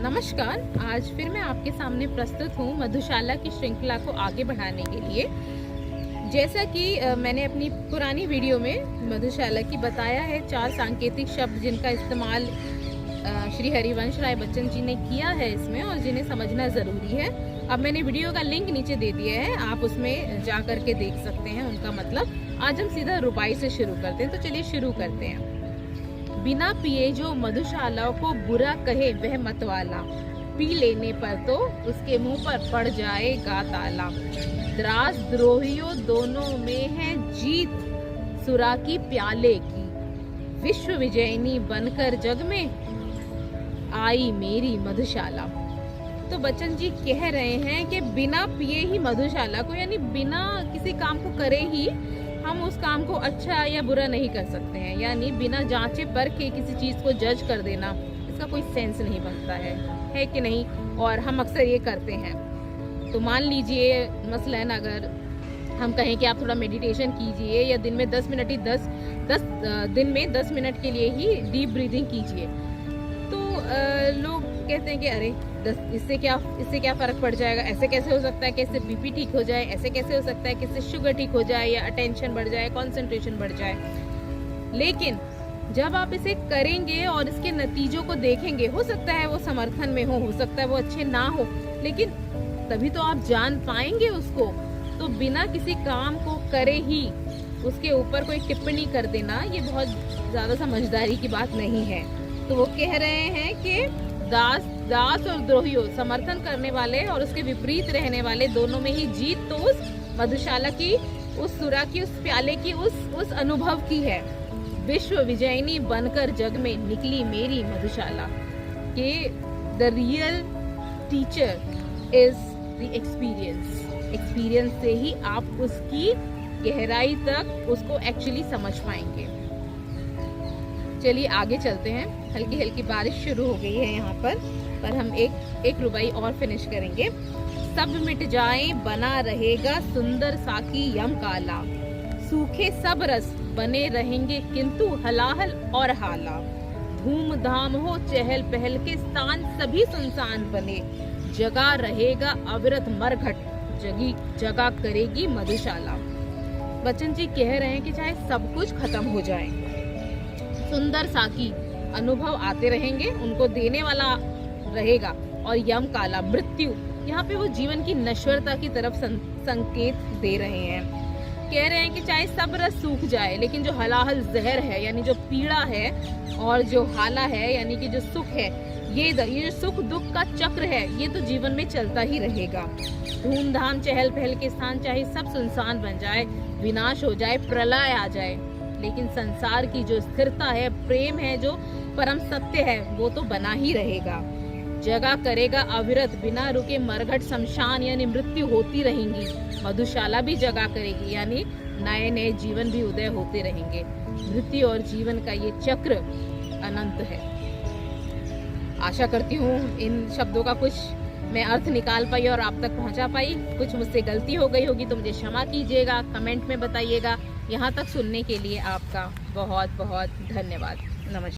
नमस्कार। आज फिर मैं आपके सामने प्रस्तुत हूँ मधुशाला की श्रृंखला को आगे बढ़ाने के लिए। जैसा कि मैंने अपनी पुरानी वीडियो में मधुशाला की बताया है 4 सांकेतिक शब्द जिनका इस्तेमाल श्री हरिवंश राय बच्चन जी ने किया है इसमें और जिन्हें समझना ज़रूरी है। अब मैंने वीडियो का लिंक नीचे दे दिया है, आप उसमें जा कर के देख सकते हैं उनका मतलब। आज हम सीधा रुबाई से शुरू करते हैं, तो चलिए शुरू करते हैं। बिना पिए जो मधुशाला को बुरा कहे वह मतवाला, पी लेने पर तो उसके मुंह पर पड़ जाएगा ताला। द्रास द्रोहियों दोनों में है जीत, सुरा की प्याले की, विश्व विजयनी बनकर जग में आई मेरी मधुशाला। तो बच्चन जी कह रहे हैं कि बिना पिए ही मधुशाला को, यानी बिना किसी काम को करे ही हम उस काम को अच्छा या बुरा नहीं कर सकते हैं। यानी बिना जांचे परखे किसी चीज को जज कर देना, इसका कोई सेंस नहीं बनता है कि नहीं। और हम अक्सर ये करते हैं। तो मान लीजिए मसलन अगर हम कहें कि आप थोड़ा मेडिटेशन कीजिए या दिन में 10 मिनट ही 10 मिनट के लिए ही डीप ब्रीदिंग कीजिए, तो लोग कहते हैं कि अरे इससे क्या फर्क पड़ जाएगा, ऐसे कैसे हो सकता है कि इससे बीपी ठीक हो जाए, ऐसे कैसे हो सकता है कि इससे शुगर ठीक हो जाए या अटेंशन बढ़ जाए, कंसंट्रेशन बढ़ जाए। लेकिन जब आप इसे करेंगे और इसके नतीजों को देखेंगे, हो सकता है वो समर्थन में हो सकता है वो अच्छे ना हो, लेकिन तभी तो आप जान पाएंगे उसको। तो बिना किसी काम को करे ही उसके ऊपर कोई टिप्पणी कर देना, ये बहुत ज्यादा समझदारी की बात नहीं है। तो वो कह रहे हैं कि दास और द्रोहियों, समर्थन करने वाले और उसके विपरीत रहने वाले दोनों में ही जीत तो उस मधुशाला की, उस सुरा की, उस प्याले की, उस अनुभव की है। विश्व विजयनी बनकर जग में निकली मेरी मधुशाला के the real teacher is the experience से ही आप उसकी गहराई तक उसको एक्चुअली समझ पाएंगे। चलिए आगे चलते हैं। हल्की हल्की बारिश शुरू हो गई है यहाँ पर हम एक रुबाई और फिनिश करेंगे। सब मिट जाए बना रहेगा सुंदर साकी यम काला, सूखे सब रस बने रहेंगे किंतु हलाहल और हाला। धूमधाम हो चहल पहल के स्थान सभी सुनसान बने, जगा रहेगा अविरत मरघट जगा करेगी मधुशाला। बच्चन जी कह रहे हैं कि चाहे सब कुछ खत्म हो जाए, सुंदर साकी अनुभव आते रहेंगे, उनको देने वाला रहेगा, और यम काला मृत्यु, यहाँ पे वो जीवन की नश्वरता की तरफ संकेत दे रहे हैं। कह रहे हैं कि चाहे सब रस सूख जाए, लेकिन जो हलाहल जहर है यानी जो पीड़ा है और जो हाला है यानी कि जो सुख है, ये जो सुख दुख का चक्र है, ये तो जीवन में चलता ही रहेगा। धूमधाम चहल पहल के स्थान चाहे सब सुनसान बन जाए, विनाश हो जाए, प्रलय आ जाए, लेकिन संसार की जो स्थिरता है, प्रेम है, जो परम सत्य है, वो तो बना ही रहेगा। जगा करेगा अविरत, बिना रुके मरघट शमशान यानी मृत्यु होती रहेंगी, मधुशाला भी जगा करेगी यानी नए नए जीवन भी उदय होते रहेंगे। मृत्यु और जीवन का ये चक्र अनंत है। आशा करती हूँ इन शब्दों का कुछ मैं अर्थ निकाल पाई और आप तक पहुँचा पाई। कुछ मुझसे गलती हो गई होगी तो मुझे क्षमा कीजिएगा, कमेंट में बताइएगा। यहाँ तक सुनने के लिए आपका बहुत बहुत धन्यवाद। नमस्कार।